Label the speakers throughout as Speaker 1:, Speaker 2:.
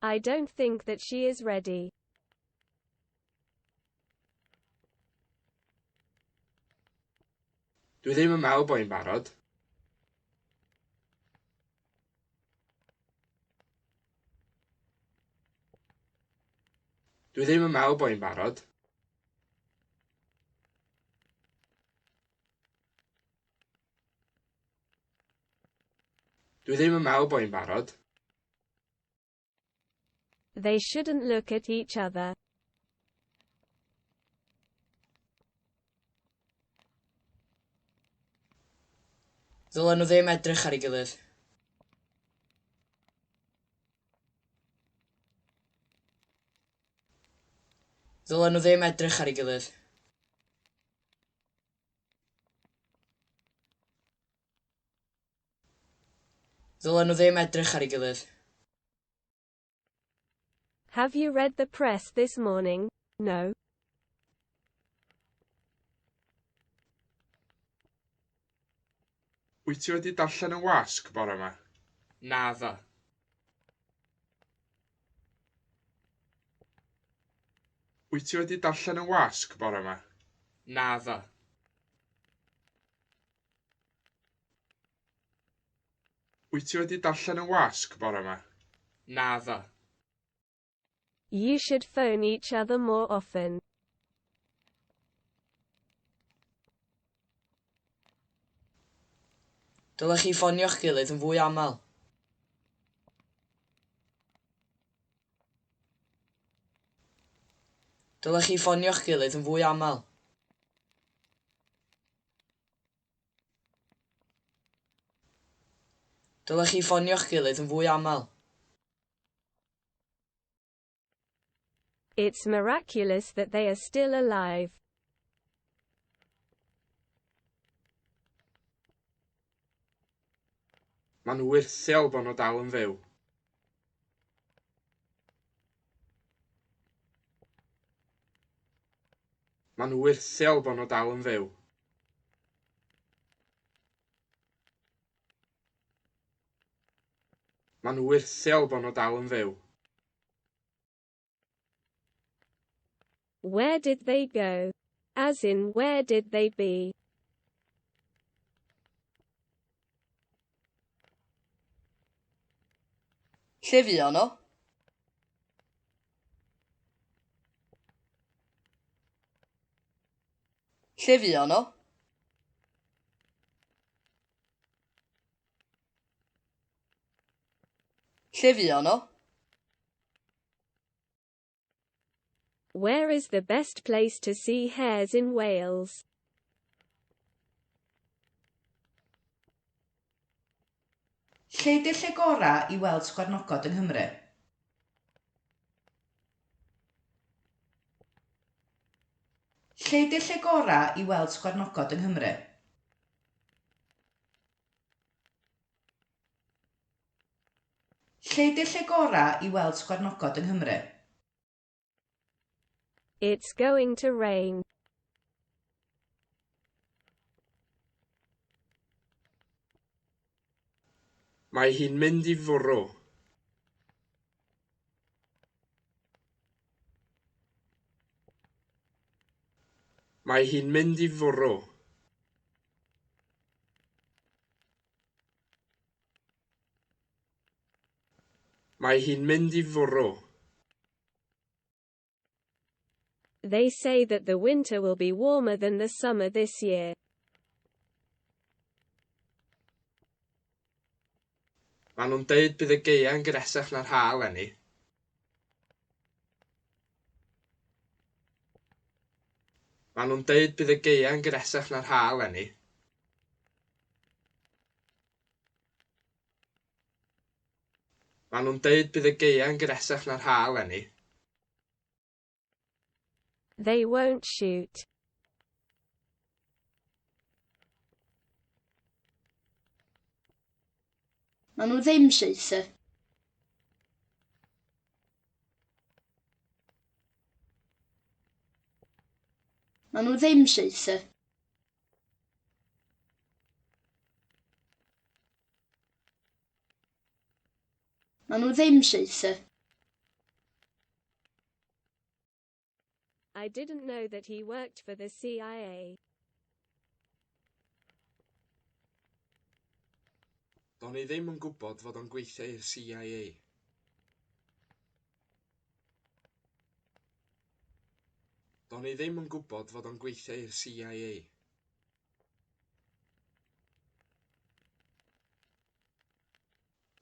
Speaker 1: I don't think that she is ready.
Speaker 2: Dwi ddim yn meddwl bod hi'n barod. Dwi ddim yn meddwl bod hi'n barod. Dwi ddim yn meddwl bod hi'n barod.
Speaker 1: They shouldn't look at each other.
Speaker 3: Ddylen nhw ddim edrych ar ei gilydd. Ddylen nhw ddim edrych ar ei gilydd. Ddylen nhw ddim edrych ar ei gilydd.
Speaker 1: Have you read the press this morning? No.
Speaker 2: Wyt ti wedi darllen y wasg bore yma? Naddo. Wyt ti wedi darllen y wasg bore yma? Naddo. Wyt ti wedi darllen y wasg bore yma? Naddo.
Speaker 1: You should phone each other more often.
Speaker 3: Dylech chi ffonio'ch gilydd yn fwy aml. Dylech chi ffonio'ch gilydd yn fwy aml. Dylech chi ffonio'ch gilydd yn fwy aml.
Speaker 1: It's miraculous that they are still alive.
Speaker 2: Ma'n wyrthiol bod nhw dal yn fyw. Ma'n wyrthiol bod nhw dal yn fyw. Ma'n wyrthiol bod nhw dal yn fyw.
Speaker 1: Where did they go? As in, where did they be?
Speaker 3: Lle fuon nhw? Lle fuon nhw? Lle fuon nhw?
Speaker 1: Where is the best place to see hares in Wales?
Speaker 4: Lle ydi'r lle gorau i weld sgwarnogod yng Nghymru? Lle ydi'r lle gorau i weld sgwarnogod yng Nghymru? Lle ydi'r lle gorau i weld sgwarnogod yng Nghymru?
Speaker 1: It's going to rain.
Speaker 2: Mae hi'n mynd i fwrw. Mae hi'n mynd i fwrw. Mae hi'n mynd i fwrw.
Speaker 1: They say that the winter will be warmer than the summer this year.
Speaker 2: Maen nhw'n deud bydd y gaeau'n gresach na'r haf eleni. Maen nhw'n deud bydd y gaeau'n gresach na'r haf eleni. Maen nhw'n deud bydd y gaeau'n gresach na'r haf eleni.
Speaker 1: They won't shoot.
Speaker 5: Maen nhw ddim saethu. Maen nhw ddim saethu. Maen nhw ddim saethu.
Speaker 1: I didn't know that he worked for the CIA.
Speaker 2: Do'n i ddim yn gwybod fod o'n gweithio i'r CIA. Do'n i ddim yn gwybod fod o'n gweithio i'r CIA.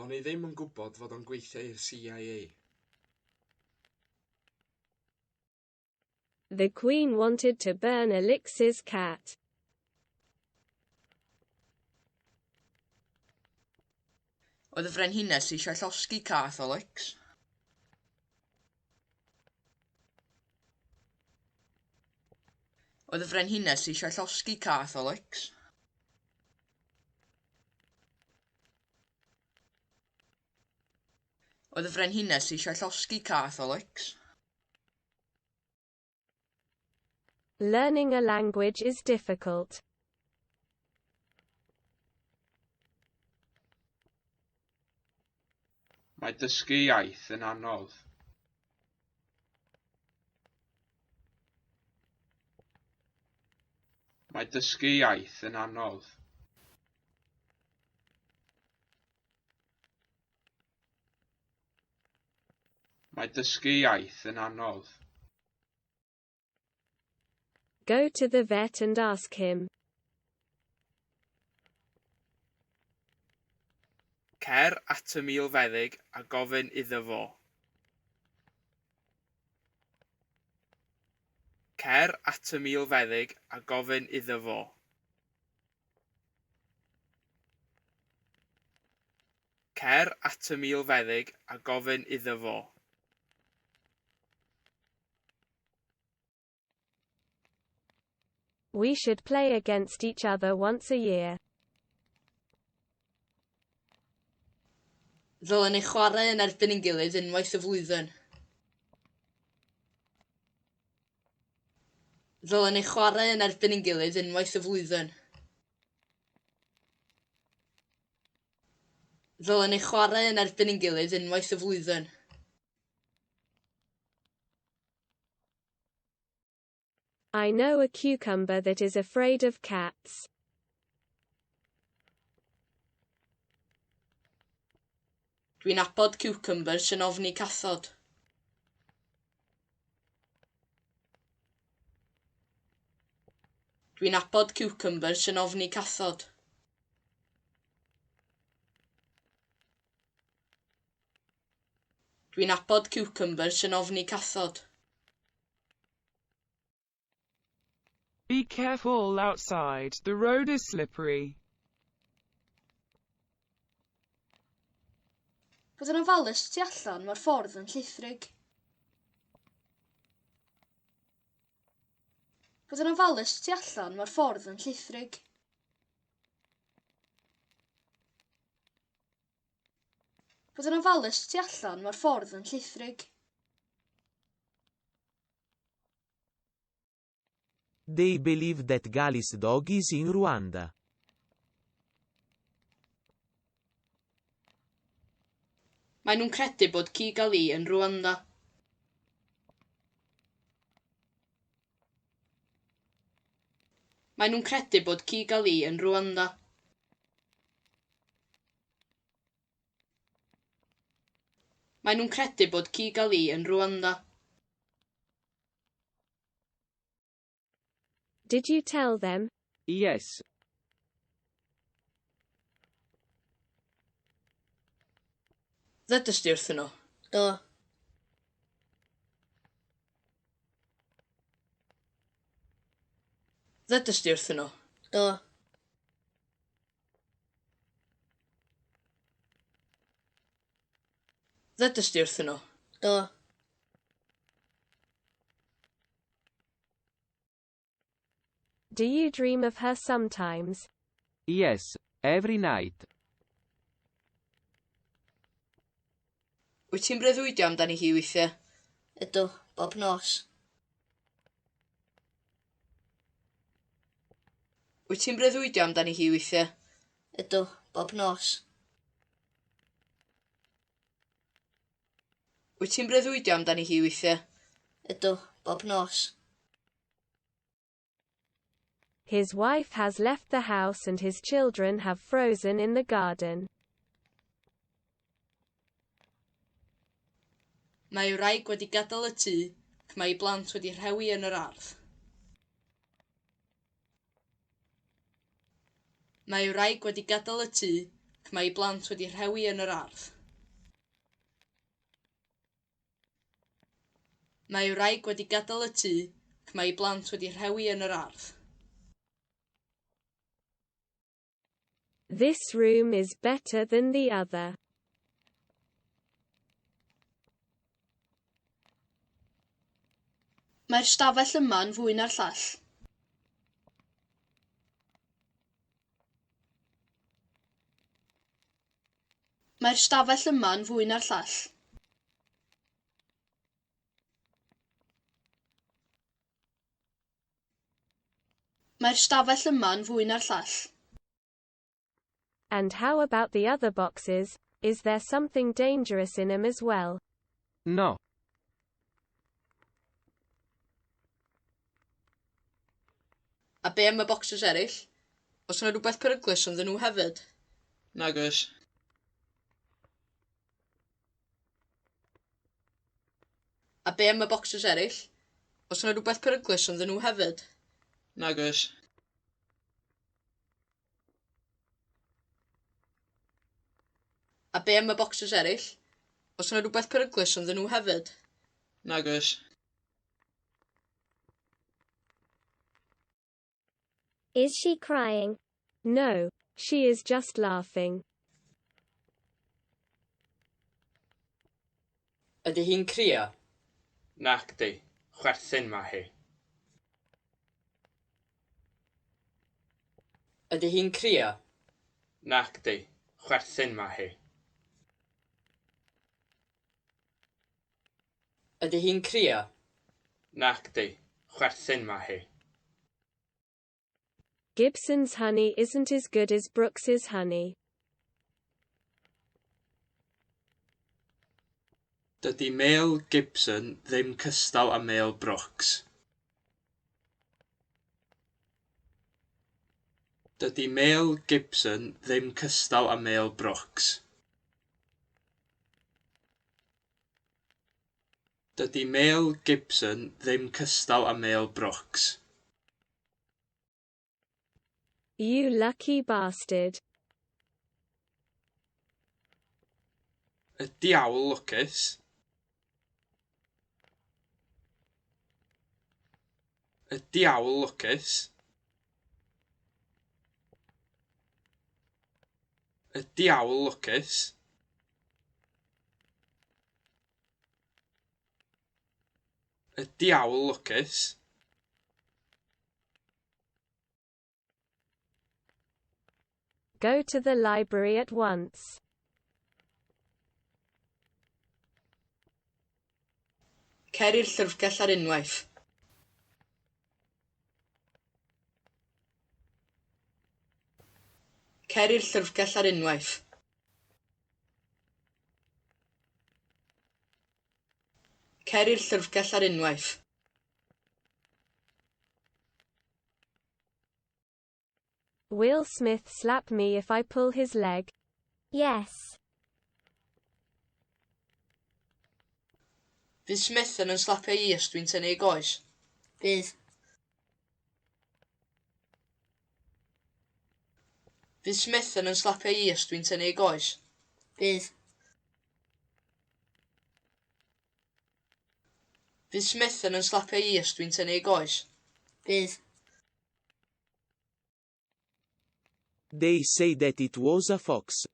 Speaker 2: Do'n i ddim yn gwybod fod o'n gweithio i'r CIA.
Speaker 1: The Queen wanted to burn Alex's cat.
Speaker 3: Oedd y frenhines eisiau llosgi cath Alex. Oedd y frenhines eisiau llosgi cath Alex. Oedd y frenhines eisiau llosgi cath Alex.
Speaker 1: Learning a language is difficult.
Speaker 2: Mae dysgu iaith yn anodd. Mae dysgu iaith yn anodd. Mae dysgu iaith yn anodd.
Speaker 1: Go to the vet and ask him.
Speaker 2: Cer at y milfeddyg a gofyn iddo fo. Cer at y milfeddyg a gofyn iddo fo. Cer at y milfeddyg a gofyn iddo fo.
Speaker 1: We should play against each other once a year.
Speaker 3: Ddylen ni chwarae yn erbyn ein gilydd unwaith y flwyddyn. Ddylen ni chwarae yn erbyn ein gilydd unwaith y flwyddyn. Ddylen ni chwarae yn erbyn ein gilydd unwaith y flwyddyn.
Speaker 1: I know a cucumber that is afraid of cats.
Speaker 3: Dwi'n abod cucumbers yn ofni cathod. Dwi'n abod cucumbers yn ofni cathod. Dwi'n abod cucumbers yn ofni cathod.
Speaker 6: Be careful outside, the road is slippery.
Speaker 5: Bod yn ofalus tu allan, mae'r ffordd yn llithrig. Bod yn ofalus tu allan, mae'r ffordd yn llithrig. Bod yn ofalus tu allan, mae'r ffordd yn llithrig.
Speaker 7: They believe that Gali's dog is in Rwanda.
Speaker 3: Mae nhw'n credu bod Kigali yn Rwanda. Mae nhw'n credu bod Kigali yn Rwanda. Mae nhw'n credu bod Kigali yn Rwanda.
Speaker 1: Did you tell them?
Speaker 7: Yes.
Speaker 3: Ddedys di wrthyn nhw?
Speaker 5: Do.
Speaker 3: Ddedys di wrthyn nhw?
Speaker 5: Do.
Speaker 3: Ddedys di wrthyn nhw?
Speaker 5: Do.
Speaker 1: Do you dream of her sometimes?
Speaker 7: Yes, every night.
Speaker 3: Wyt ti'n breuddwydio amdani hi weithiau?
Speaker 5: Ydw, bob nos.
Speaker 3: Wyt ti'n breuddwydio amdani hi weithiau?
Speaker 5: Ydw, bob nos.
Speaker 3: Wyt ti'n breuddwydio amdani hi weithiau?
Speaker 5: Ydw, bob nos.
Speaker 1: His wife has left the house and his children have frozen in the garden.
Speaker 3: Mae wraig wedi gadael y tŷ ac mae ei blant wedi rhewi yn yr ardd. Mae wraig wedi gadael y tŷ ac mae ei blant wedi rhewi yn yr ardd. Mae wraig wedi gadael y tŷ ac mae ei blant wedi rhewi yn yr ardd.
Speaker 1: This room is better than the other.
Speaker 5: Mae'r stafell yma'n fwy na'r llall. Mae'r stafell yma'n fwy na'r llall. Mae'r stafell yma'n fwy na'r llall.
Speaker 1: And how about the other boxes? Is there something dangerous in them as well?
Speaker 7: No.
Speaker 3: A be am y bocsys eraill? Os yna rhywbeth peryglus ynddyn nhw hefyd? Nag oes. A be am y bocsys eraill? Os yna rhywbeth peryglus ynddyn nhw hefyd? Nag oes. A be am y bocsys eraill? Os yna rhywbeth peryglus ynddyn nhw hefyd? Nag oes.
Speaker 1: Is she crying? No, she is just laughing.
Speaker 3: Ydy hi'n crio?
Speaker 2: Nac di, chwerthin ma hi.
Speaker 3: Ydy hi'n crio?
Speaker 2: Nac di, chwerthin ma hi.
Speaker 3: Ydy hi'n crio?
Speaker 2: Nac di, chwerthin ma hi.
Speaker 1: Gibson's honey isn't as good as Brooks's honey.
Speaker 2: Dydy mêl Gibson ddim cystal â mêl Brooks. Dydy mêl Gibson ddim cystal â mêl Brooks. Dydy mêl Gibson ddim cystal â mêl Brooks.
Speaker 1: You lucky bastard.
Speaker 2: Y diawl lwcus. Y diawl lwcus. Y diawl lwcus. Y diawl lwcus.
Speaker 1: Go to the library at once.
Speaker 3: Cer i'r llyfrgell ar unwaith. Cer i'r llyfrgell ar unwaith. Cer i'r llyfrgell ar unwaith.
Speaker 1: Will Smith slap me if I pull his leg? Yes.
Speaker 3: Fydd Smith yn slapio i os dwi'n tynnu ei goes? Bydd. Fydd Smith yn slapio i os dwi'n tynnu ei goes? Bydd. Fydd Smith yn slapio i os dwi'n tynnu ei goes? Bydd.
Speaker 7: They say that it was a fox.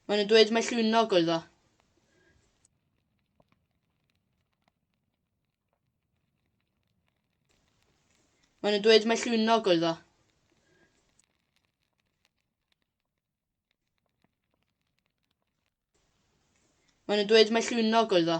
Speaker 3: Maen nhw'n dweud mai llwynog oedd o. Maen nhw'n dweud mai llwynog oedd o. Maen nhw'n dweud mai llwynog oedd o.